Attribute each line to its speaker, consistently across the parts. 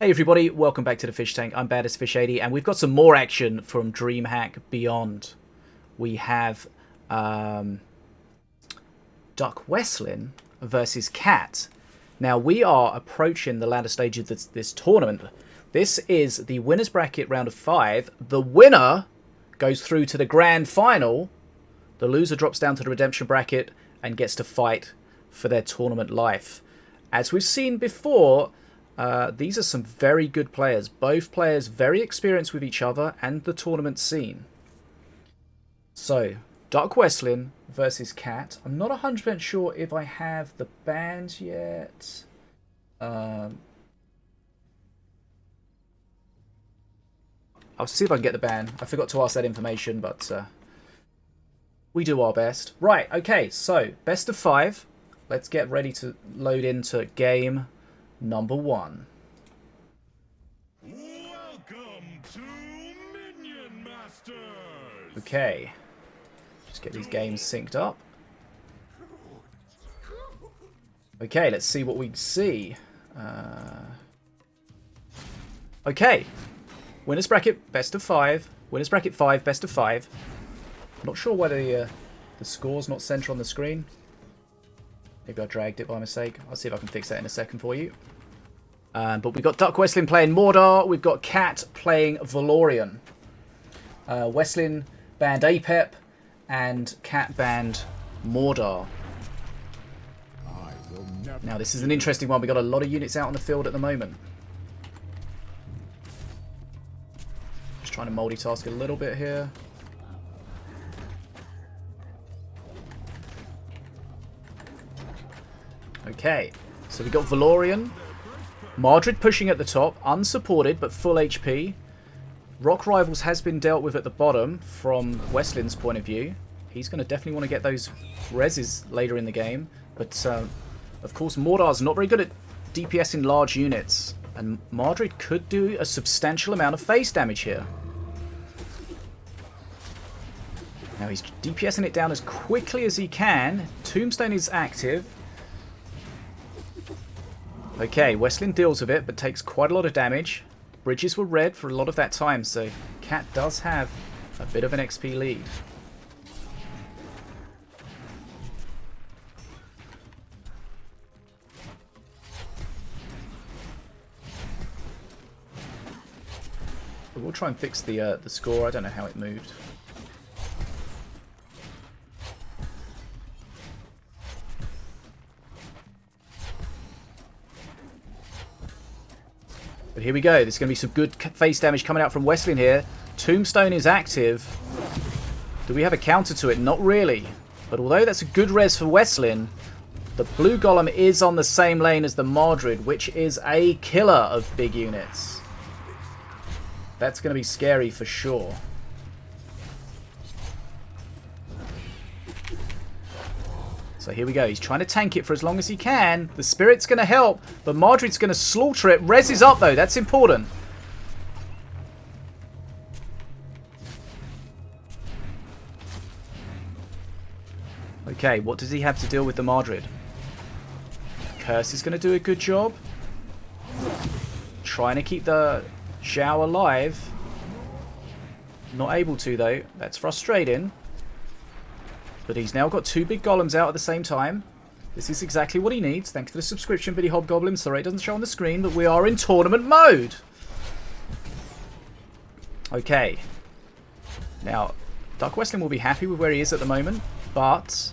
Speaker 1: Hey everybody, welcome back to the Fish Tank. I'm BaddestFish80 and we've got some more action from DreamHack Beyond. We have DuckWestlin versus Katt. Now we are approaching the latter stage of this tournament. This is the winner's bracket round of 5. The winner goes through to the grand final. The loser drops down to the redemption bracket and gets to fight for their tournament life. As we've seen before, these are some very good players. Both players very experienced with each other and the tournament scene. So, DuckWestlin versus Katt. I'm not 100% sure if I have the band yet. I'll see if I can get the band. I forgot to ask that information, but we do our best. Right, okay, so best of 5. Let's get ready to load into game number 1.
Speaker 2: Welcome to Minion Masters.
Speaker 1: Okay. Just get these games synced up. Okay, let's see what we see. Okay. Winners bracket, best of 5. Winners bracket 5, best of 5. I'm not sure why the score's not central on the screen. Maybe I dragged it by mistake. I'll see if I can fix that in a second for you. But we've got DuckWestlin playing Mordor. We've got Katt playing Valorian. Westlin banned Apep and Katt banned Mordor. Now this is an interesting one. We've got a lot of units out on the field at the moment. Just trying to multitask a little bit here. Okay, so we've got Valorian. Mardred pushing at the top, unsupported but full HP. Rock Rivals has been dealt with at the bottom from Westlin's point of view. He's going to definitely want to get those reses later in the game. But, of course, Mordor's not very good at DPSing large units. And Mardred could do a substantial amount of face damage here. Now he's DPSing it down as quickly as he can. Tombstone is active. Okay, Westlin deals with it, but takes quite a lot of damage. Bridges were red for a lot of that time, so Katt does have a bit of an XP lead. But we'll try and fix the score. I don't know how it moved. But here we go. There's going to be some good face damage coming out from Westlin here. Tombstone is active. Do we have a counter to it? Not really. But although that's a good res for Westlin, the blue golem is on the same lane as the Mardred, which is a killer of big units. That's going to be scary for sure. So here we go. He's trying to tank it for as long as he can. The Spirit's going to help, but Mardred's going to slaughter it. Res is up, though. That's important. Okay, what does he have to deal with the Mardred? Curse is going to do a good job. Trying to keep the Zhao alive. Not able to, though. That's frustrating. But he's now got 2 big golems out at the same time. This is exactly what he needs. Thanks for the subscription, Biddy Hobgoblin. Sorry it doesn't show on the screen, but we are in tournament mode. Okay. Now, DuckWestlin will be happy with where he is at the moment. But,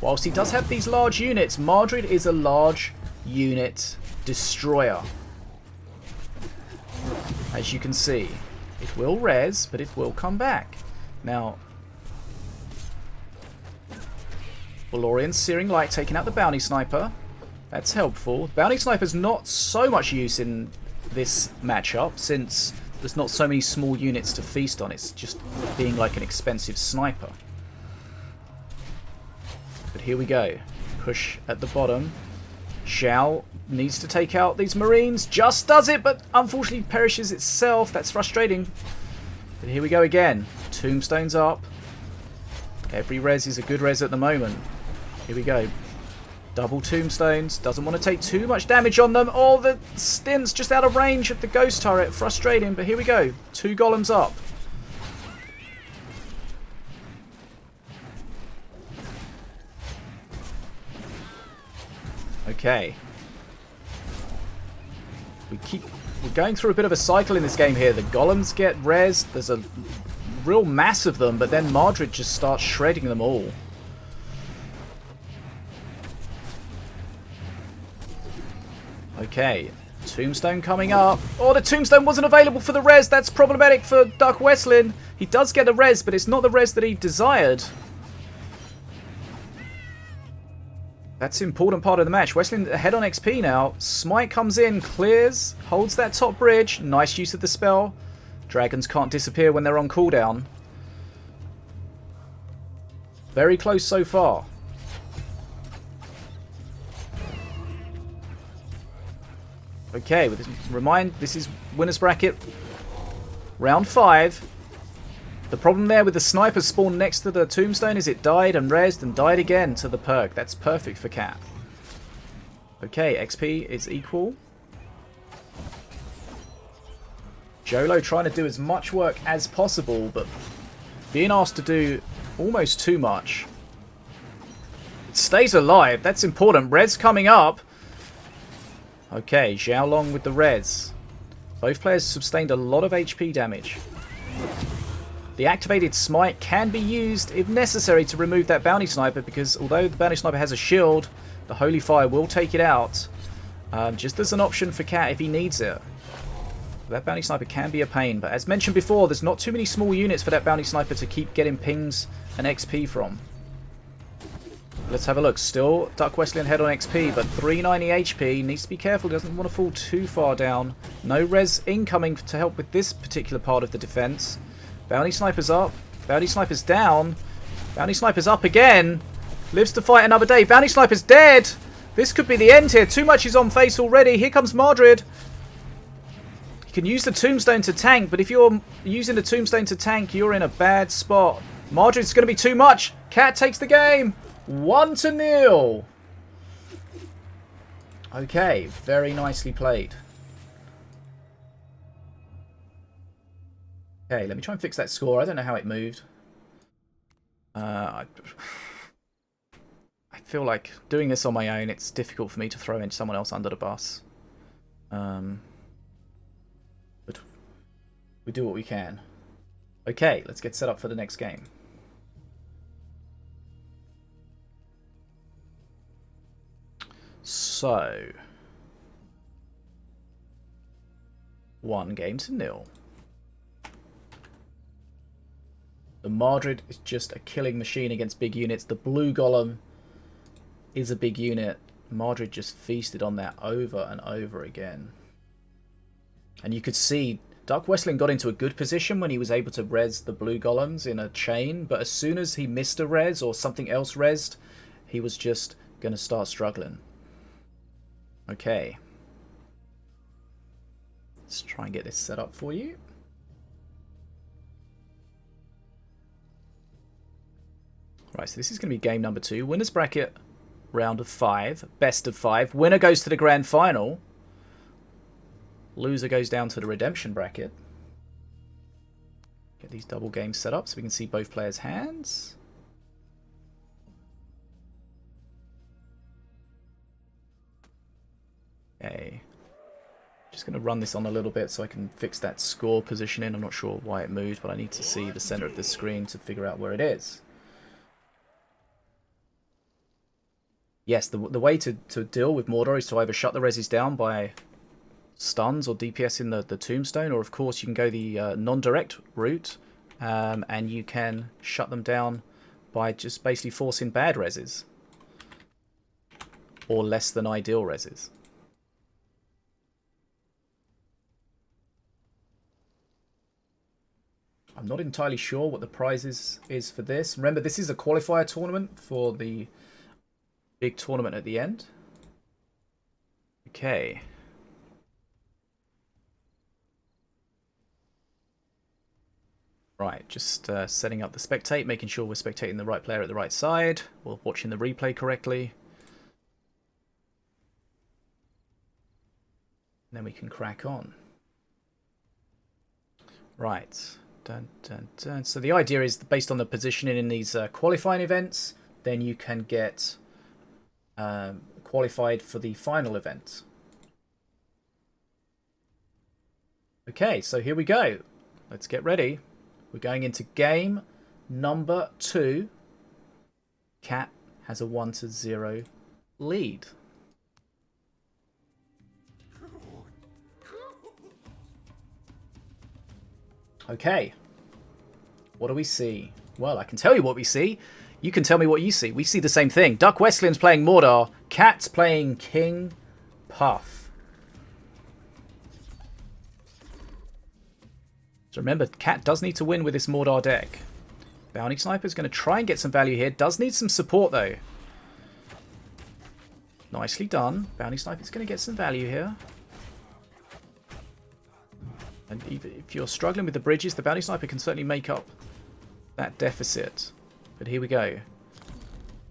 Speaker 1: whilst he does have these large units, Mardred is a large unit destroyer. As you can see. It will res, but it will come back. Now, Valorian's Searing Light taking out the Bounty Sniper. That's helpful. Bounty Sniper's not so much use in this matchup since there's not so many small units to feast on. It's just being like an expensive sniper. But here we go. Push at the bottom. Zhao needs to take out these Marines. Just does it, but unfortunately perishes itself. That's frustrating. But here we go again. Tombstone's up. Every res is a good res at the moment. Here we go. Double tombstones. Doesn't want to take too much damage on them. Oh, the stint's just out of range of the ghost turret. Frustrating, but here we go. 2 golems up. Okay. We're going through a bit of a cycle in this game here. The golems get rezzed. There's a real mass of them, but then Mardred just starts shredding them all. Okay, tombstone coming up. Oh, the tombstone wasn't available for the res. That's problematic for DuckWestlin. He does get the res, but it's not the res that he desired. That's an important part of the match. Westlin ahead on XP now. Smite comes in, clears, holds that top bridge. Nice use of the spell. Dragons can't disappear when they're on cooldown. Very close so far. Okay, this is winner's bracket round 5. The problem there with the sniper spawned next to the tombstone is it died and rezzed and died again to the perk. That's perfect for Katt. Okay, XP is equal. Jolo trying to do as much work as possible, but being asked to do almost too much. It stays alive. That's important. Res coming up. Okay, Xiaolong with the res. Both players sustained a lot of HP damage. The activated smite can be used if necessary to remove that bounty sniper, because although the bounty sniper has a shield, the holy fire will take it out. Just as an option for Katt if he needs it. That bounty sniper can be a pain, but as mentioned before, there's not too many small units for that bounty sniper to keep getting pings and XP from. Let's have a look. Still DuckWestlin head on XP, but 390 HP. Needs to be careful, doesn't want to fall too far down. No res incoming to help with this particular part of the defense. Bounty sniper's up. Bounty sniper's down. Bounty sniper's up again. Lives to fight another day. Bounty sniper's dead. This could be the end here. Too much is on face already. Here comes Mardred. You can use the tombstone to tank, but if you're using the tombstone to tank, you're in a bad spot. Mardred's going to be too much. Katt takes the game. 1-0. Okay, very nicely played. Okay, let me try and fix that score. I don't know how it moved. I feel like doing this on my own, it's difficult for me to throw in someone else under the bus. But we do what we can. Okay, let's get set up for the next game. So, 1-0. The Mardred is just a killing machine against big units. The blue golem is a big unit. Mardred just feasted on that over and over again. And you could see DuckWestlin got into a good position when he was able to res the blue golems in a chain, but as soon as he missed a res or something else resed, he was just going to start struggling. Okay. Let's try and get this set up for you. Right, so this is going to be game number 2. Winner's bracket, round of 5. Best of 5. Winner goes to the grand final. Loser goes down to the redemption bracket. Get these double games set up so we can see both players' hands. Okay. Just going to run this on a little bit so I can fix that score positioning. I'm not sure why it moved, but I need to see the center of the screen to figure out where it is. Yes, the way to deal with Mordor is to either shut the reses down by stuns or DPS in the tombstone, or of course you can go the non-direct route and you can shut them down by just basically forcing bad reses or less than ideal reses. I'm not entirely sure what the prize is for this. Remember, this is a qualifier tournament for the big tournament at the end. Okay. Right, just setting up the spectate, making sure we're spectating the right player at the right side, or watching the replay correctly. then we can crack on. Right. Dun, dun, dun. So the idea is based on the positioning in these qualifying events, then you can get qualified for the final event. Okay, so here we go. Let's get ready. We're going into game number 2. Katt has a 1-0 lead. Okay. What do we see? Well, I can tell you what we see. You can tell me what you see. We see the same thing. DuckWestlin's playing Mordor. Katt's playing King Puff. So remember, Katt does need to win with this Mordor deck. Bounty Sniper's going to try and get some value here. Does need some support, though. Nicely done. Bounty Sniper's going to get some value here. And if you're struggling with the bridges, the Bounty Sniper can certainly make up that deficit. But here we go.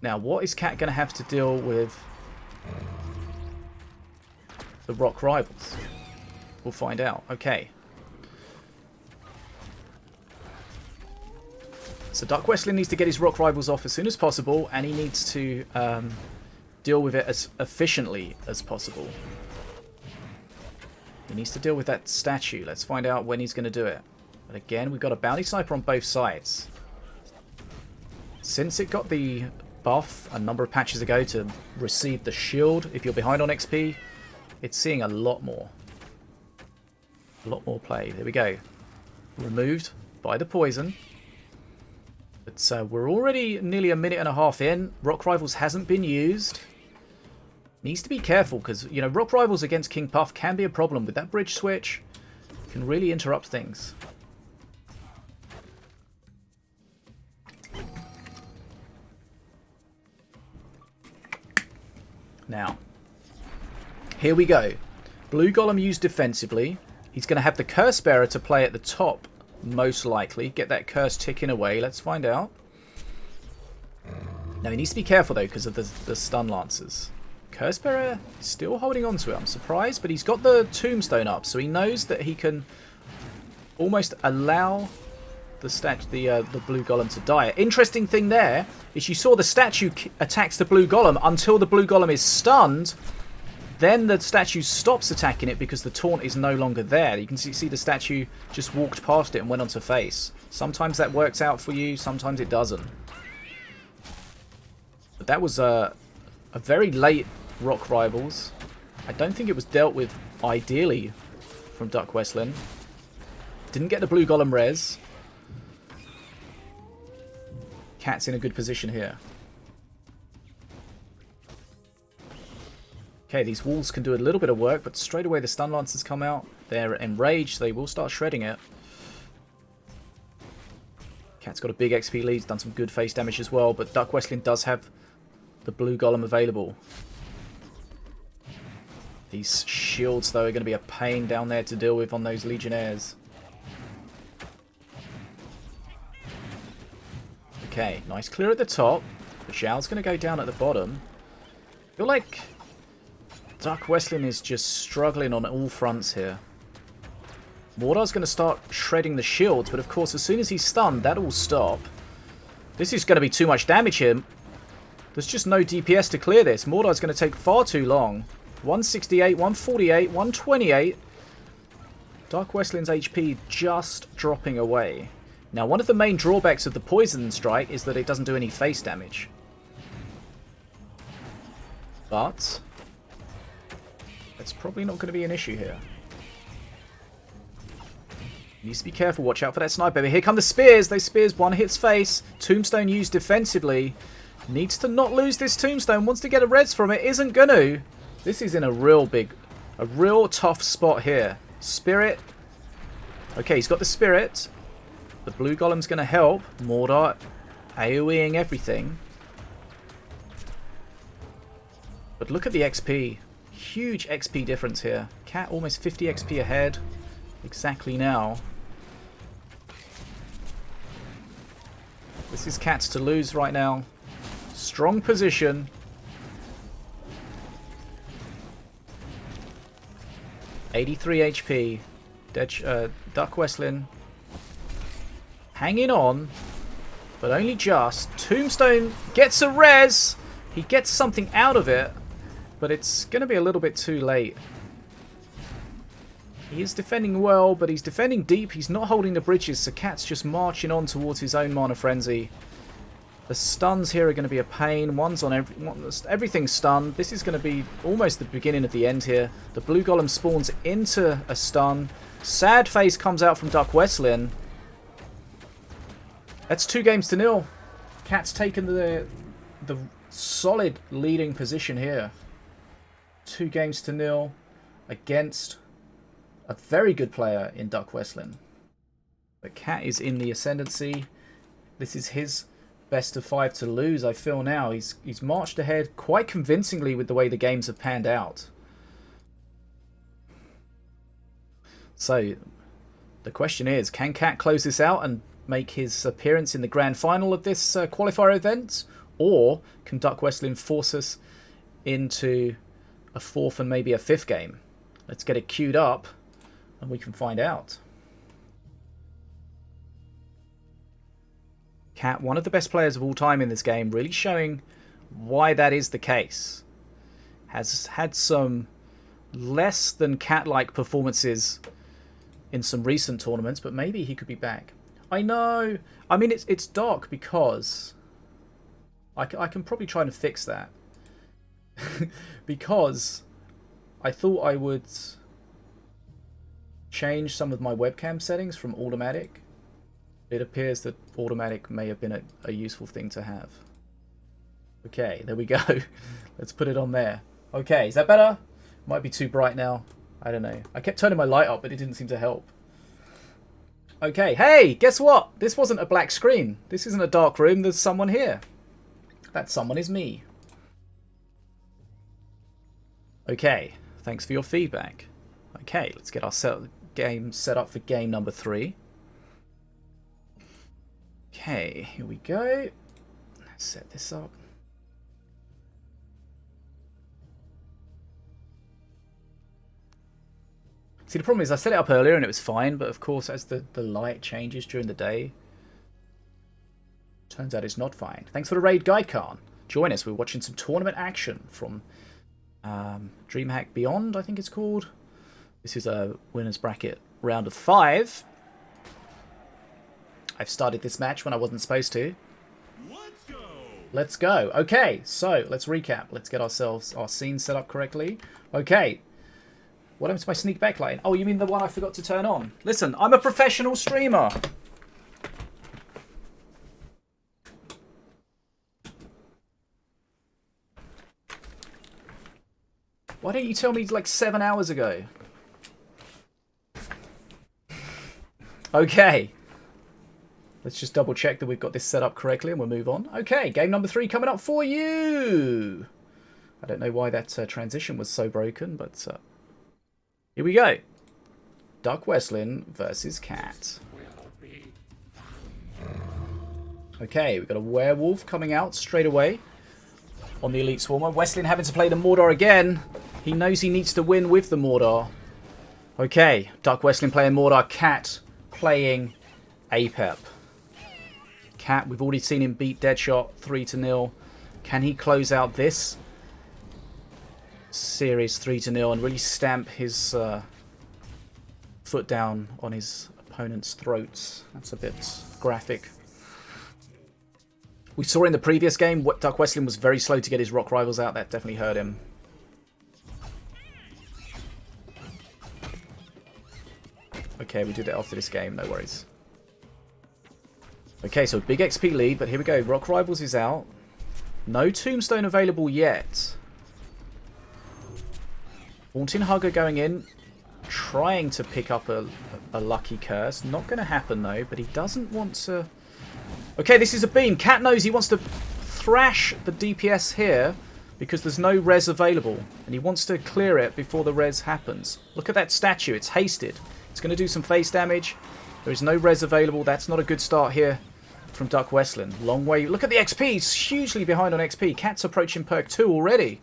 Speaker 1: Now, what is Katt going to have to deal with the Rock Rivals? We'll find out. Okay. So DuckWestlin needs to get his Rock Rivals off as soon as possible, and he needs to deal with it as efficiently as possible. He needs to deal with that statue. Let's find out when he's going to do it. But again, we've got a Bounty Sniper on both sides. Since it got the buff a number of patches ago to receive the shield if you're behind on XP, it's seeing a lot more. A lot more play. There we go. Removed by the poison. But we're already nearly a minute and a half in. Rock Rivals hasn't been used. Needs to be careful because, you know, Rock Rivals against King Puff can be a problem. With that bridge switch, can really interrupt things. Now, here we go. Blue Golem used defensively. He's going to have the Curse Bearer to play at the top, most likely. Get that curse ticking away. Let's find out. Now, he needs to be careful, though, because of the Stun Lancers. Curse Bearer still holding on to it. I'm surprised, but he's got the Tombstone up, so he knows that he can almost allow the Blue Golem to die. Interesting thing there is you saw the statue attacks the Blue Golem until the Blue Golem is stunned. Then the statue stops attacking it because the taunt is no longer there. You can see the statue just walked past it and went onto face. Sometimes that works out for you, sometimes it doesn't. But that was a very late Rock Rivals. I don't think it was dealt with ideally from DuckWestlin. Didn't get the Blue Golem res. Katt's in a good position here. Okay, these walls can do a little bit of work, but straight away the Stun Lancers come out. They're enraged, they will start shredding it. Katt's got a big XP lead, done some good face damage as well, but DuckWestlin does have the Blue Golem available. These shields, though, are going to be a pain down there to deal with on those Legionnaires. Okay, nice clear at the top. The Zhao's going to go down at the bottom. I feel like DuckWestlin is just struggling on all fronts here. Mordor's going to start shredding the shields, but of course, as soon as he's stunned, that'll all stop. This is going to be too much damage here. There's just no DPS to clear this. Mordor's going to take far too long. 168, 148, 128. DuckWestlin's HP just dropping away. Now, one of the main drawbacks of the Poison Strike is that it doesn't do any face damage. But it's probably not going to be an issue here. Needs to be careful. Watch out for that sniper. But here come the spears. Those spears, one hits face. Tombstone used defensively. Needs to not lose this Tombstone. Wants to get a res from it. Isn't going to. This is in a real tough spot here. Spirit. Okay, he's got the Spirit. The Blue Golem's going to help. Mordor AoEing everything. But look at the XP. Huge XP difference here. Katt almost 50 XP ahead. Exactly now. This is Katt's to lose right now. Strong position. 83 HP. DuckWestlin hanging on, but only just. Tombstone gets a res. He gets something out of it, but it's going to be a little bit too late. He is defending well, but he's defending deep. He's not holding the bridges, so Katt's just marching on towards his own Mana Frenzy. The stuns here are going to be a pain. One's on everything's stunned. This is going to be almost the beginning of the end here. The blue golem spawns into a stun. Sad face comes out from DuckWestlin. That's 2-0. Katt's taken the solid leading position here. 2-0 against a very good player in DuckWestlin. But Katt is in the ascendancy. This is his best of 5 to lose, I feel now. He's marched ahead quite convincingly with the way the games have panned out. So, the question is, can Katt close this out and make his appearance in the grand final of this qualifier event? Or can DuckWestlin force us into a 4th and maybe a 5th game? Let's get it queued up and we can find out. Katt, one of the best players of all time in this game, really showing why that is the case. Has had some less than Katt-like performances in some recent tournaments, but maybe he could be back. I know. I mean, it's dark because I can probably try and fix that. Because I thought I would change some of my webcam settings from automatic. It appears that automatic may have been a useful thing to have. Okay, there we go. Let's put it on there. Okay, is that better? Might be too bright now. I don't know. I kept turning my light up, but it didn't seem to help. Okay, hey, guess what? This wasn't a black screen. This isn't a dark room. There's someone here. That someone is me. Okay, thanks for your feedback. Okay, let's get our game set up for game number 3. Okay, here we go. Let's set this up. See, the problem is I set it up earlier and it was fine, but of course as the light changes during the day, turns out it's not fine. Thanks for the raid, Guide Khan. Join us. We're watching some tournament action from DreamHack Beyond, I think it's called. This is a winner's bracket round of 5. I've started this match when I wasn't supposed to.
Speaker 2: Let's go.
Speaker 1: Let's go. Okay, so let's recap. Let's get ourselves our scene set up correctly. Okay. What happened to my sneak backlight? Oh, you mean the one I forgot to turn on? Listen, I'm a professional streamer. Why didn't you tell me like 7 hours ago? Okay. Let's just double check that we've got this set up correctly and we'll move on. Okay, game number 3 coming up for you. I don't know why that transition was so broken, but here we go. DuckWestlin versus Katt. Okay, we've got a werewolf coming out straight away on the Elite Swarmer. Westlin having to play the Mordor again. He knows he needs to win with the Mordor. Okay, DuckWestlin playing Mordor. Katt playing Apep. Katt, we've already seen him beat Deadshot 3-0. Can he close out this series 3-0 and really stamp his foot down on his opponent's throats? That's a bit graphic. We saw in the previous game what DuckWestlin was very slow to get his rock rivals out. That definitely hurt him. Okay, we do that after this game, no worries. Okay, so big XP lead, but here we go. Rock Rivals is out. No Tombstone available yet. Haunting Hugger going in, trying to pick up a lucky curse. Not going to happen though, but he doesn't want to... Okay, this is a beam. Katt knows he wants to thrash the DPS here because there's no res available. And he wants to clear it before the res happens. Look at that statue. It's hasted. It's going to do some face damage. There is no res available. That's not a good start here from DuckWestlin. Long way. Look at the XP. He's hugely behind on XP. Katt's approaching perk 2 already.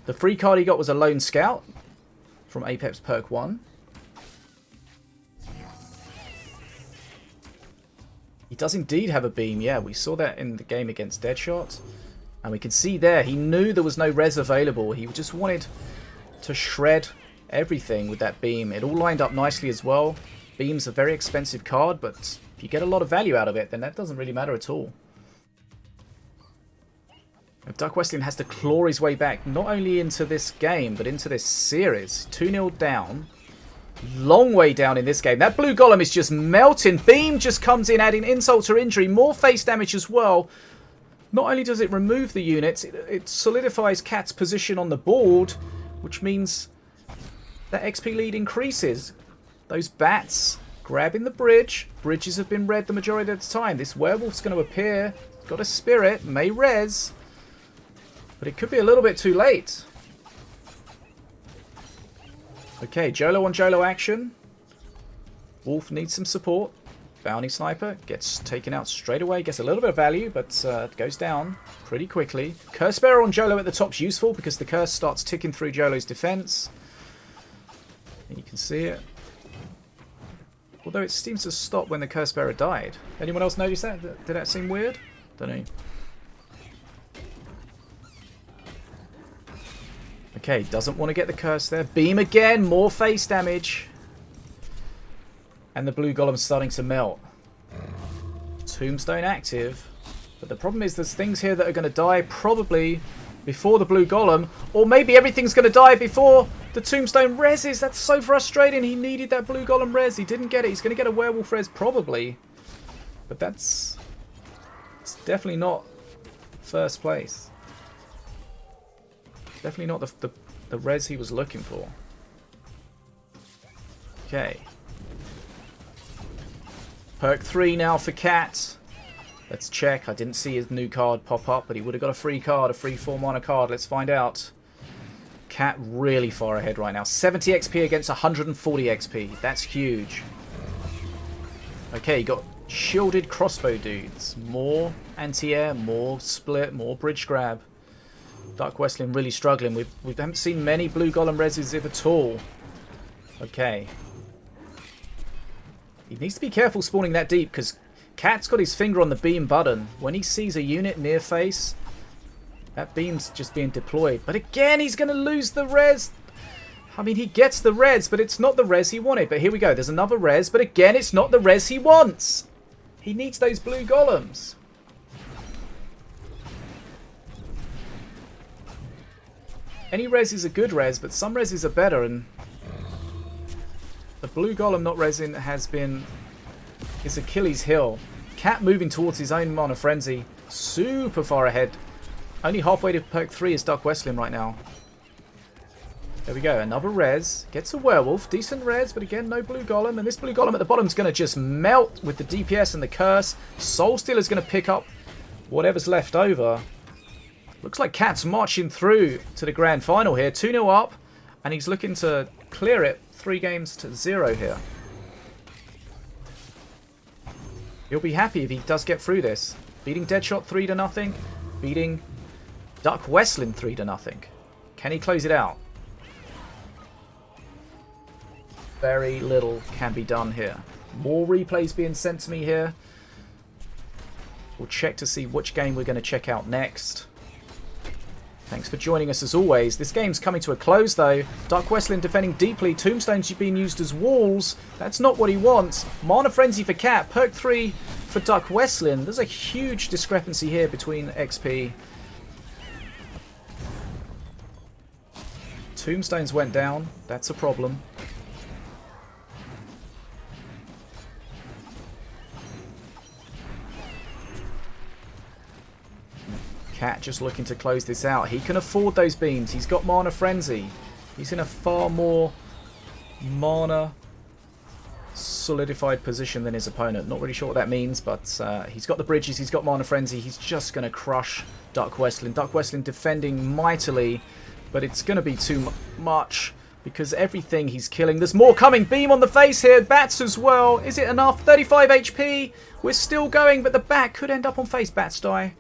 Speaker 1: The free card he got was a Lone Scout. from Apex Perk 1. He does indeed have a beam. Yeah, we saw that in the game against Deadshot. And we can see there, he knew there was no res available. He just wanted to shred everything with that beam. It all lined up nicely as well. Beam's a very expensive card, but if you get a lot of value out of it, then that doesn't really matter at all. DuckWestlin has to claw his way back, not only into this game, but into this series. 2-0 down. Long way down in this game. That blue golem is just melting. Beam just comes in, adding insult to injury. More face damage as well. Not only does it remove the units, it solidifies Katt's position on the board, which means that XP lead increases. Those bats grabbing the bridge. Bridges have been red the majority of the time. This werewolf's going to appear. Got a spirit. May res. But it could be a little bit too late. Okay, Jolo on Jolo action. Wolf needs some support. Bounty Sniper gets taken out straight away. Gets a little bit of value, but goes down pretty quickly. Curse Bearer on Jolo at the top's useful because the curse starts ticking through Jolo's defense. And you can see it. Although it seems to stop when the Curse Bearer died. Anyone else notice that? Did that seem weird? Don't know. Okay, doesn't want to get the curse there. Beam again, more face damage. And the blue golem's starting to melt. Tombstone active. But the problem is there's things here that are going to die probably before the blue golem. Or maybe everything's going to die before the tombstone reses. That's so frustrating. He needed that blue golem res. He didn't get it. He's going to get a werewolf res probably. But it's definitely not first place. Definitely not the res he was looking for. Okay. Perk 3 now for Katt. Let's check. I didn't see his new card pop up, but he would have got a free card, a free 4-mana card. Let's find out. Katt really far ahead right now. 70 XP against 140 XP. That's huge. Okay, got shielded crossbow dudes. More anti-air, more split, more bridge grab. DuckWestlin really struggling. We haven't seen many blue golem reses if at all. Okay. He needs to be careful spawning that deep because Katt's got his finger on the beam button. When he sees a unit near face, that beam's just being deployed. But again, he's going to lose the res. I mean, he gets the res, but it's not the res he wanted. But here we go. There's another res, but again, it's not the res he wants. He needs those blue golems. Any res is a good res, but some reses are better, and the blue golem not resing has been his Achilles heel. Katt moving towards his own Mana Frenzy, super far ahead. Only halfway to perk 3 is DuckWestlin right now. There we go, another res. Gets a werewolf, decent res, but again, no blue golem. And this blue golem at the bottom is going to just melt with the DPS and the curse. Soul Stealer's going to pick up whatever's left over. Looks like Katt's marching through to the grand final here. 2-0 up, and he's looking to clear it 3-0 here. He'll be happy if he does get through this. Beating Deadshot 3-0. Beating DuckWestlin 3-0. Can he close it out? Very little can be done here. More replays being sent to me here. We'll check to see which game we're going to check out next. Thanks for joining us as always. This game's coming to a close though. DuckWestlin defending deeply. Tombstones being used as walls. That's not what he wants. Mana Frenzy for Katt. Perk 3 for DuckWestlin. There's a huge discrepancy here between XP. Tombstones went down. That's a problem. Katt just looking to close this out. He can afford those beams. He's got Mana Frenzy. He's in a far more mana solidified position than his opponent. Not really sure what that means, but he's got the bridges. He's got Mana Frenzy. He's just going to crush DuckWestlin. DuckWestlin defending mightily, but it's going to be too much because everything he's killing. There's more coming. Beam on the face here. Bats as well. Is it enough? 35 HP. We're still going, but the bat could end up on face. Bats die.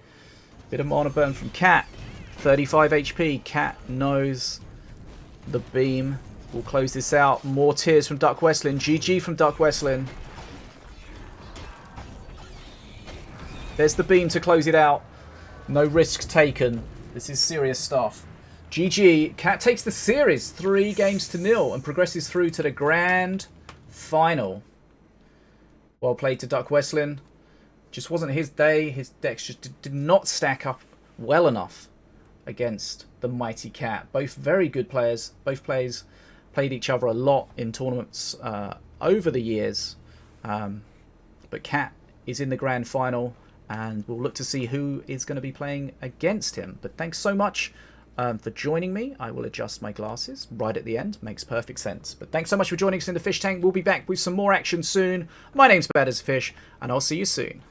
Speaker 1: Bit of mana burn from Katt. 35 HP. Katt knows the beam We'll close this out. More tears from DuckWestlin. GG from DuckWestlin. There's the beam to close it out. No risks taken. This is serious stuff. GG. Katt takes the series 3-0 and progresses through to the grand final. Well played to DuckWestlin. Just wasn't his day. His decks just did not stack up well enough against the mighty Katt. Both very good players. Both players played each other a lot in tournaments over the years. But Katt is in the grand final. And we'll look to see who is going to be playing against him. But thanks so much for joining me. I will adjust my glasses right at the end. Makes perfect sense. But thanks so much for joining us in the fish tank. We'll be back with some more action soon. My name's Bad as a Fish, and I'll see you soon.